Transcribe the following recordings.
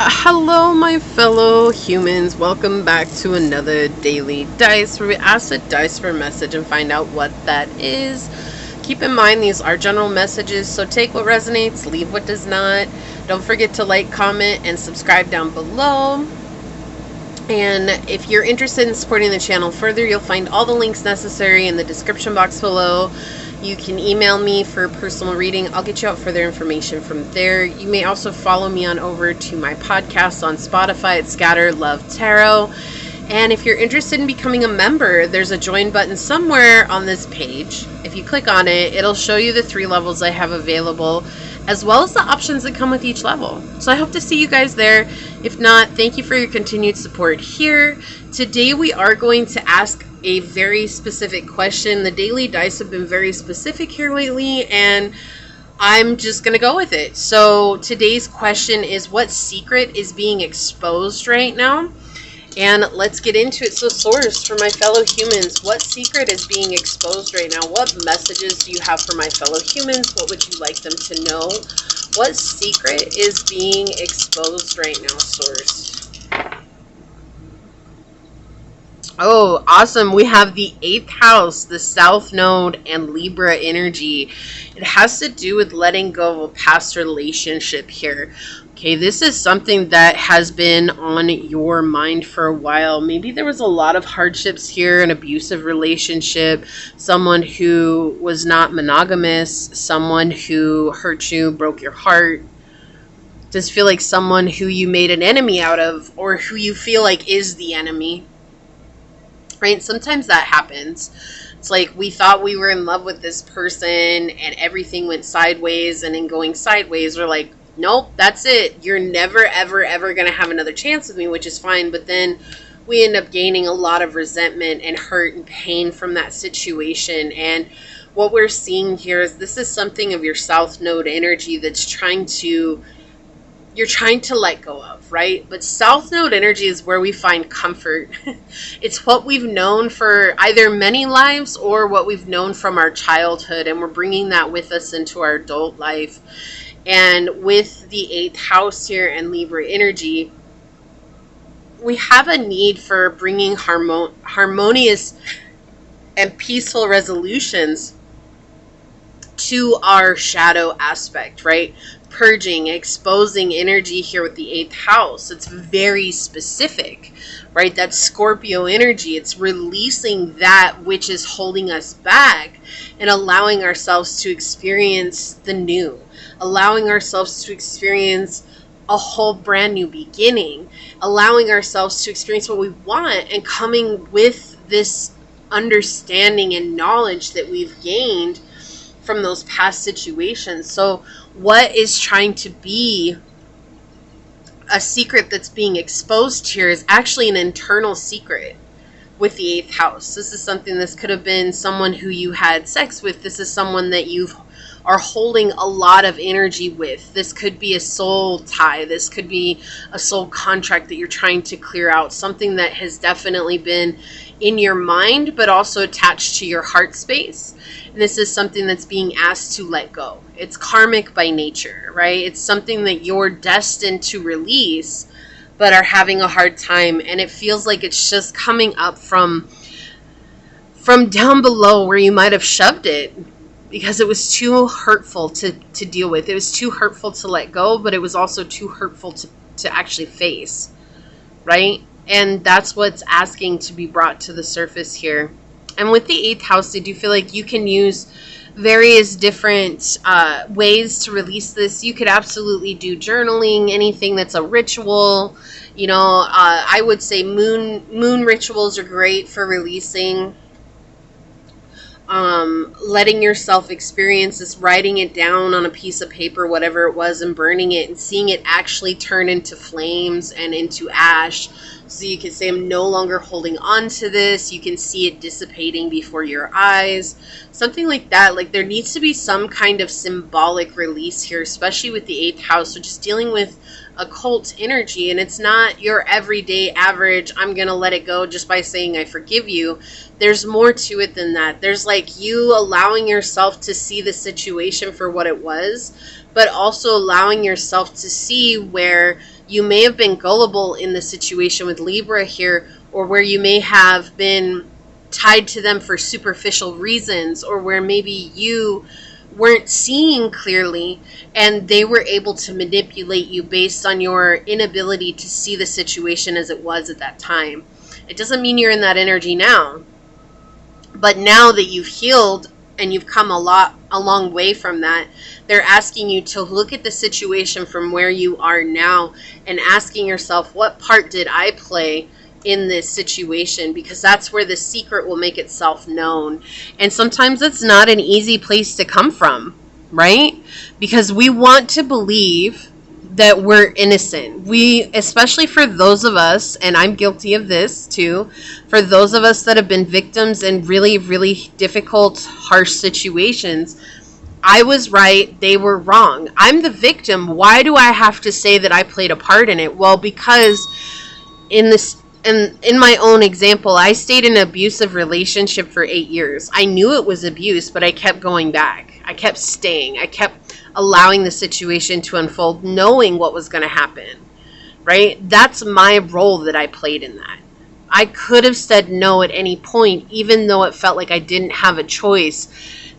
Hello, my fellow humans. Welcome back to another daily dice where we ask the dice for a message and find out what that is. Keep in mind, these are general messages, so take what resonates, leave what does not. Don't forget to like, comment, and subscribe down below. And if you're interested in supporting the channel further, you'll find all the links necessary in the description box below. You can email me for personal reading. I'll get you out further information from there. You may also follow me on over to my podcast on Spotify at scatterlovetarot. And if you're interested in becoming a member, there's a join button somewhere on this page. If you click on it, it'll show you the 3 levels I have available, as well as the options that come with each level. So I hope to see you guys there. If not, thank you for your continued support here. Today we are going to ask a very specific question. The daily dice have been very specific here lately, and I'm just going to go with it. So today's question is, what secret is being exposed right now? And let's get into it. So source, for my fellow humans, what secret is being exposed right now? What messages do you have for my fellow humans? What would you like them to know? What secret is being exposed right now, source? Oh, awesome. We have the 8th house, the South Node, and Libra energy. It has to do with letting go of a past relationship here. Okay, this is something that has been on your mind for a while. Maybe there was a lot of hardships here, an abusive relationship, someone who was not monogamous, someone who hurt you, broke your heart. Does feel like someone who you made an enemy out of, or who you feel like is the enemy. Right? Sometimes that happens. It's like we thought we were in love with this person and everything went sideways, and in going sideways, we're like, nope, that's it. You're never, ever, ever going to have another chance with me, which is fine. But then we end up gaining a lot of resentment and hurt and pain from that situation. And what we're seeing here is this is something of your South Node energy that's you're trying to let go of, right? But South Node energy is where we find comfort. It's what we've known for either many lives or what we've known from our childhood, and we're bringing that with us into our adult life. And with the 8th house here and Libra energy, we have a need for bringing harmonious and peaceful resolutions to our shadow aspect, right? Purging, exposing energy here with the 8th house. It's very specific, right? That's Scorpio energy. It's releasing that which is holding us back and allowing ourselves to experience the new, allowing ourselves to experience a whole brand new beginning, allowing ourselves to experience what we want, and coming with this understanding and knowledge that we've gained from those past situations. So what is trying to be a secret that's being exposed here is actually an internal secret with the 8th house. This is something, this could have been someone who you had sex with. This is someone that you are holding a lot of energy with. This could be a soul tie. This could be a soul contract that you're trying to clear out. Something that has definitely been in your mind, but also attached to your heart space. And this is something that's being asked to let go. It's karmic by nature, right? It's something that you're destined to release, but are having a hard time. And it feels like it's just coming up from down below where you might have shoved it because it was too hurtful to deal with. It was too hurtful to let go, but it was also too hurtful to actually face, right? And that's what's asking to be brought to the surface here. And with the 8th house, I do feel like you can use various different ways to release this. You could absolutely do journaling, anything that's a ritual. You know, I would say moon rituals are great for releasing. Letting yourself experience this, writing it down on a piece of paper, whatever it was, and burning it and seeing it actually turn into flames and into ash. So you can say, I'm no longer holding on to this. You can see it dissipating before your eyes. Something like that. Like there needs to be some kind of symbolic release here, especially with the 8th house. So just dealing with occult energy, and it's not your everyday average, I'm going to let it go just by saying I forgive you. There's more to it than that. There's like you allowing yourself to see the situation for what it was, but also allowing yourself to see where you may have been gullible in the situation with Libra here, or where you may have been tied to them for superficial reasons, or where maybe you weren't seeing clearly and they were able to manipulate you based on your inability to see the situation as it was at that time. It doesn't mean you're in that energy now, but now that you've healed and you've come a long way from that, they're asking you to look at the situation from where you are now and asking yourself, what part did I play in this situation? Because that's where the secret will make itself known. And sometimes it's not an easy place to come from, right? Because we want to believe that we're innocent. Especially for those of us, and I'm guilty of this too, for those of us that have been victims in really, really difficult, harsh situations, I was right, they were wrong. I'm the victim. Why do I have to say that I played a part in it? Well, because in my own example, I stayed in an abusive relationship for 8 years. I knew it was abuse, but I kept going back. I kept staying. I kept allowing the situation to unfold, knowing what was going to happen, right? That's my role that I played in that. I could have said no at any point, even though it felt like I didn't have a choice.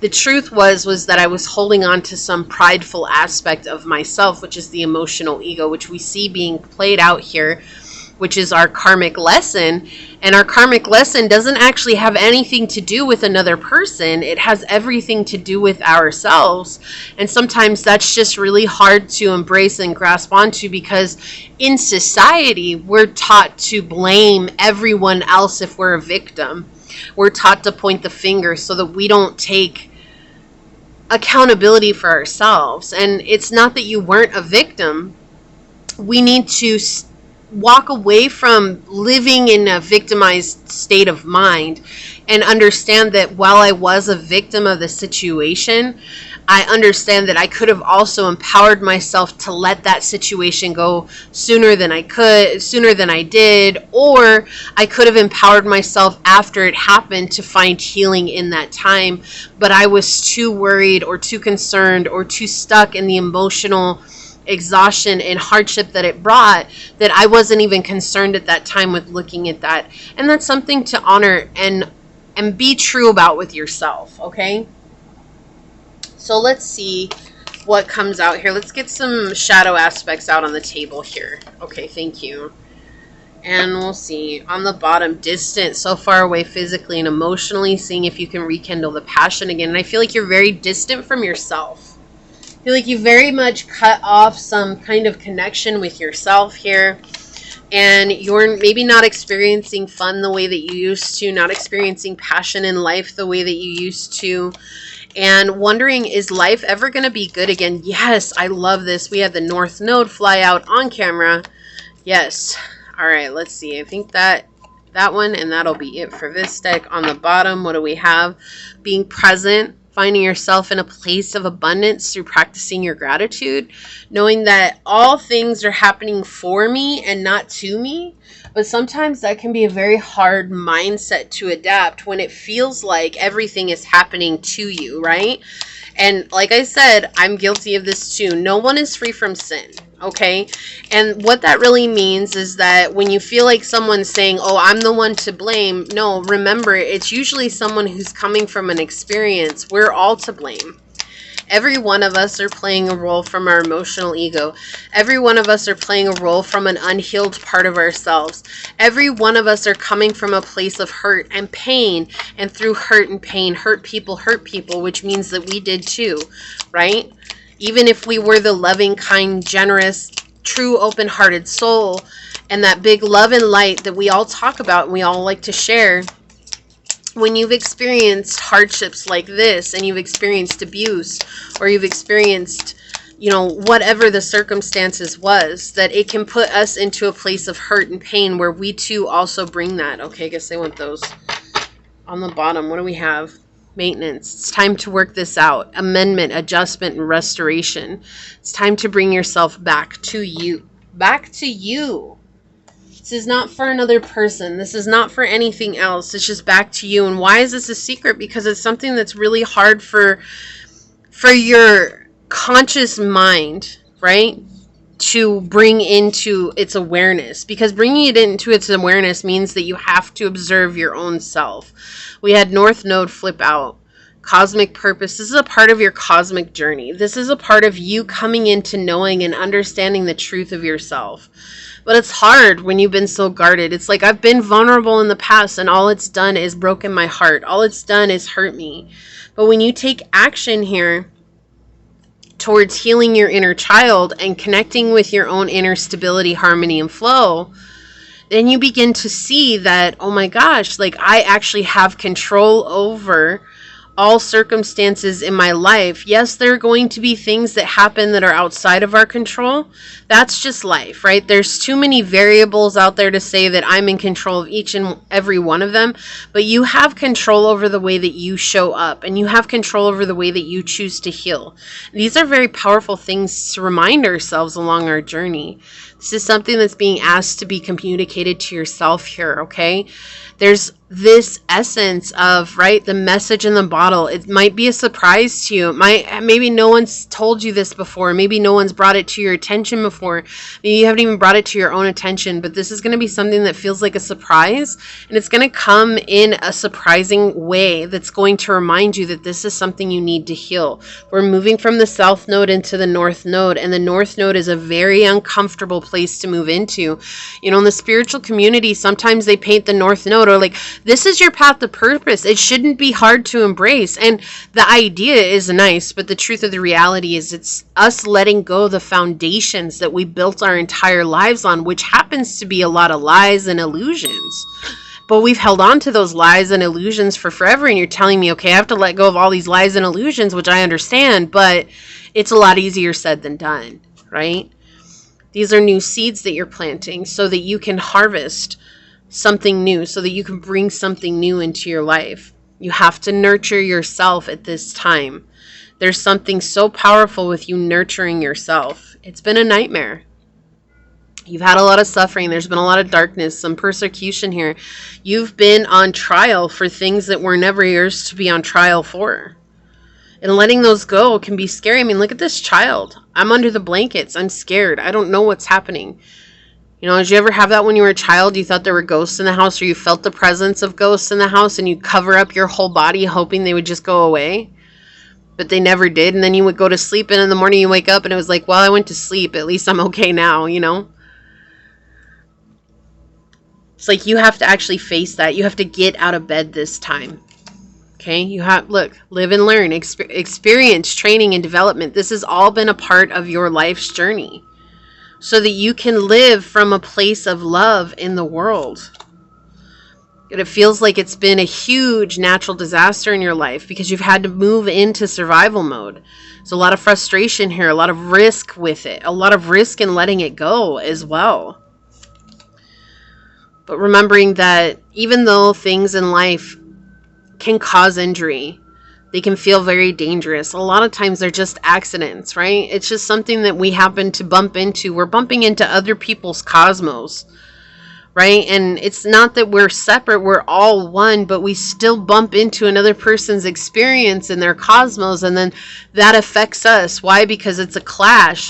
The truth was that I was holding on to some prideful aspect of myself, which is the emotional ego, which we see being played out here, which is our karmic lesson. And our karmic lesson doesn't actually have anything to do with another person. It has everything to do with ourselves. And sometimes that's just really hard to embrace and grasp onto, because in society, we're taught to blame everyone else if we're a victim. We're taught to point the finger so that we don't take accountability for ourselves. And it's not that you weren't a victim. We need to walk away from living in a victimized state of mind and understand that while I was a victim of the situation, I understand that I could have also empowered myself to let that situation go sooner than I did, or I could have empowered myself after it happened to find healing in that time. But I was too worried or too concerned or too stuck in the emotional exhaustion and hardship that it brought that I wasn't even concerned at that time with looking at that. And that's something to honor and be true about with yourself, okay? So let's see what comes out here. Let's get some shadow aspects out on the table here. Okay, thank you. And we'll see. On the bottom, distant, so far away physically and emotionally, seeing if you can rekindle the passion again. And I feel like you're very distant from yourself. I feel like you very much cut off some kind of connection with yourself here. And you're maybe not experiencing fun the way that you used to, not experiencing passion in life the way that you used to. And wondering, is life ever going to be good again? Yes, I love this. We had the North Node fly out on camera. Yes. All right, let's see. I think that one, and that'll be it for this deck. On the bottom, what do we have? Being present, finding yourself in a place of abundance through practicing your gratitude, knowing that all things are happening for me and not to me. But sometimes that can be a very hard mindset to adapt when it feels like everything is happening to you, right? And like I said, I'm guilty of this too. No one is free from sin, okay? And what that really means is that when you feel like someone's saying, oh, I'm the one to blame, no, remember, it's usually someone who's coming from an experience. We're all to blame. Every one of us are playing a role from our emotional ego. Every one of us are playing a role from an unhealed part of ourselves. Every one of us are coming from a place of hurt and pain. And through hurt and pain, hurt people, which means that we did too, right? Even if we were the loving, kind, generous, true, open-hearted soul, and that big love and light that we all talk about and we all like to share, when you've experienced hardships like this and you've experienced abuse or you've experienced, whatever the circumstances was, that it can put us into a place of hurt and pain where we too also bring that. Okay, I guess I want those. On the bottom, what do we have? Maintenance. It's time to work this out. Amendment, adjustment, and restoration. It's time to bring yourself back to you. Back to you. This is not for another person. This is not for anything else. It's just back to you. And why is this a secret? Because it's something that's really hard for your conscious mind, right, to bring into its awareness, because bringing it into its awareness means that you have to observe your own self. We had North Node flip out. Cosmic purpose. This is a part of your cosmic journey. This is a part of you coming into knowing and understanding the truth of yourself. But it's hard when you've been so guarded. It's like, I've been vulnerable in the past and all it's done is broken my heart. All it's done is hurt me. But when you take action here towards healing your inner child and connecting with your own inner stability, harmony, and flow, then you begin to see that, oh my gosh, like, I actually have control over all circumstances in my life. Yes, there are going to be things that happen that are outside of our control. That's just life, right? There's too many variables out there to say that I'm in control of each and every one of them, but you have control over the way that you show up, and you have control over the way that you choose to heal. These are very powerful things to remind ourselves along our journey. This is something that's being asked to be communicated to yourself here, okay? There's this essence of, right, the message in the bottle. It might be a surprise to you. Maybe no one's told you this before. Maybe no one's brought it to your attention before. Maybe you haven't even brought it to your own attention, but this is going to be something that feels like a surprise, and it's going to come in a surprising way that's going to remind you that this is something you need to heal. We're moving from the South Node into the North Node, and the North Node is a very uncomfortable place to move into. You know, in the spiritual community, sometimes they paint the North Node, or like, this is your path to purpose. It shouldn't be hard to embrace. And the idea is nice, but the truth of the reality is it's us letting go of the foundations that we built our entire lives on, which happens to be a lot of lies and illusions. But we've held on to those lies and illusions for forever. And you're telling me, okay, I have to let go of all these lies and illusions, which I understand, but it's a lot easier said than done, right? These are new seeds that you're planting so that you can harvest something new, so that you can bring something new into your life. You have to nurture yourself at this time. There's something so powerful with you nurturing yourself. It's been a nightmare. You've had a lot of suffering. There's been a lot of darkness, some persecution here. You've been on trial for things that were never yours to be on trial for. And letting those go can be scary. I mean, look at this child. I'm under the blankets. I'm scared. I don't know what's happening. You know, did you ever have that when you were a child? You thought there were ghosts in the house, or you felt the presence of ghosts in the house, and you cover up your whole body hoping they would just go away? But they never did. And then you would go to sleep, and in the morning you wake up and it was like, well, I went to sleep. At least I'm okay now, you know? It's like you have to actually face that. You have to get out of bed this time. Okay? You have, look, live and learn, experience, training, and development. This has all been a part of your life's journey, so that you can live from a place of love in the world. It feels like it's been a huge natural disaster in your life because you've had to move into survival mode. There's a lot of frustration here, a lot of risk with it, a lot of risk in letting it go as well. But remembering that even though things in life can cause injury, they can feel very dangerous. A lot of times they're just accidents, right? It's just something that we happen to bump into. We're bumping into other people's cosmos, right? And it's not that we're separate, we're all one, but we still bump into another person's experience in their cosmos, and then that affects us. Why? Because it's a clash,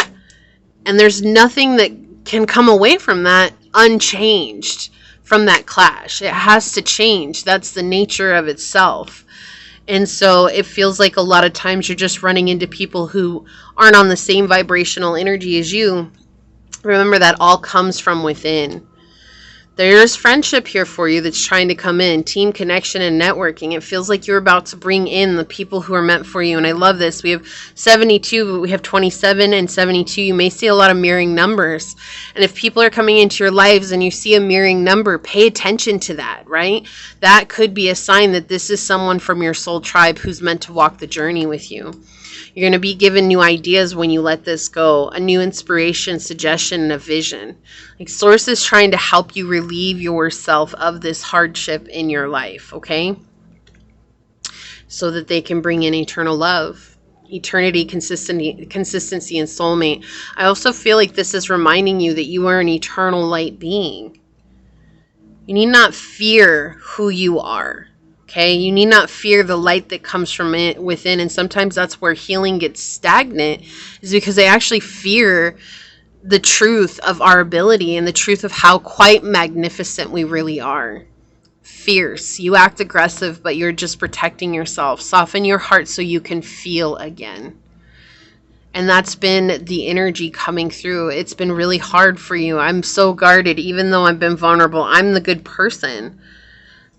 and there's nothing that can come away from that unchanged from that clash. It has to change. That's the nature of itself. And so it feels like a lot of times you're just running into people who aren't on the same vibrational energy as you. Remember, that all comes from within. There's friendship here for you that's trying to come in. Team connection and networking. It feels like you're about to bring in the people who are meant for you. And I love this. We have 72, but we have 27 and 72. You may see a lot of mirroring numbers. And if people are coming into your lives and you see a mirroring number, pay attention to that, right? That could be a sign that this is someone from your soul tribe who's meant to walk the journey with you. You're going to be given new ideas when you let this go, a new inspiration, suggestion, and a vision. Like, Source is trying to help you relieve yourself of this hardship in your life, okay? So that they can bring in eternal love, eternity, consistency, and soulmate. I also feel like this is reminding you that you are an eternal light being. You need not fear who you are. Okay, you need not fear the light that comes from it within. And sometimes that's where healing gets stagnant, is because they actually fear the truth of our ability and the truth of how quite magnificent we really are. Fierce. You act aggressive, but you're just protecting yourself. Soften your heart so you can feel again. And that's been the energy coming through. It's been really hard for you. I'm so guarded, even though I've been vulnerable. I'm the good person.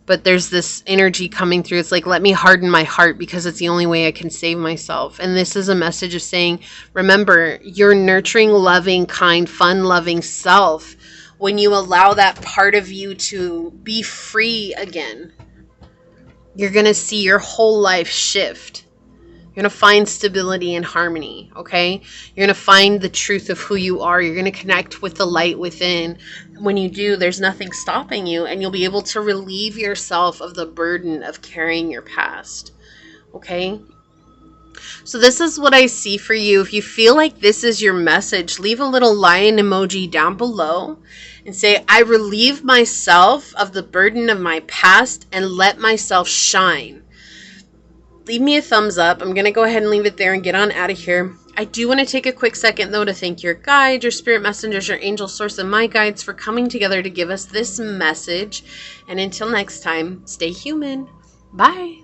But there's this energy coming through. It's like, let me harden my heart because it's the only way I can save myself. And this is a message of saying, remember, your nurturing, loving, kind, fun-loving self, when you allow that part of you to be free again, you're going to see your whole life shift. You're going to find stability and harmony, okay? You're going to find the truth of who you are. You're going to connect with the light within. When you do, there's nothing stopping you, and you'll be able to relieve yourself of the burden of carrying your past, okay? So this is what I see for you. If you feel like this is your message, leave a little lion emoji down below and say, I relieve myself of the burden of my past and let myself shine. Leave me a thumbs up. I'm going to go ahead and leave it there and get on out of here. I do want to take a quick second, though, to thank your guide, your spirit messengers, your angel source, and my guides for coming together to give us this message. And until next time, stay human. Bye.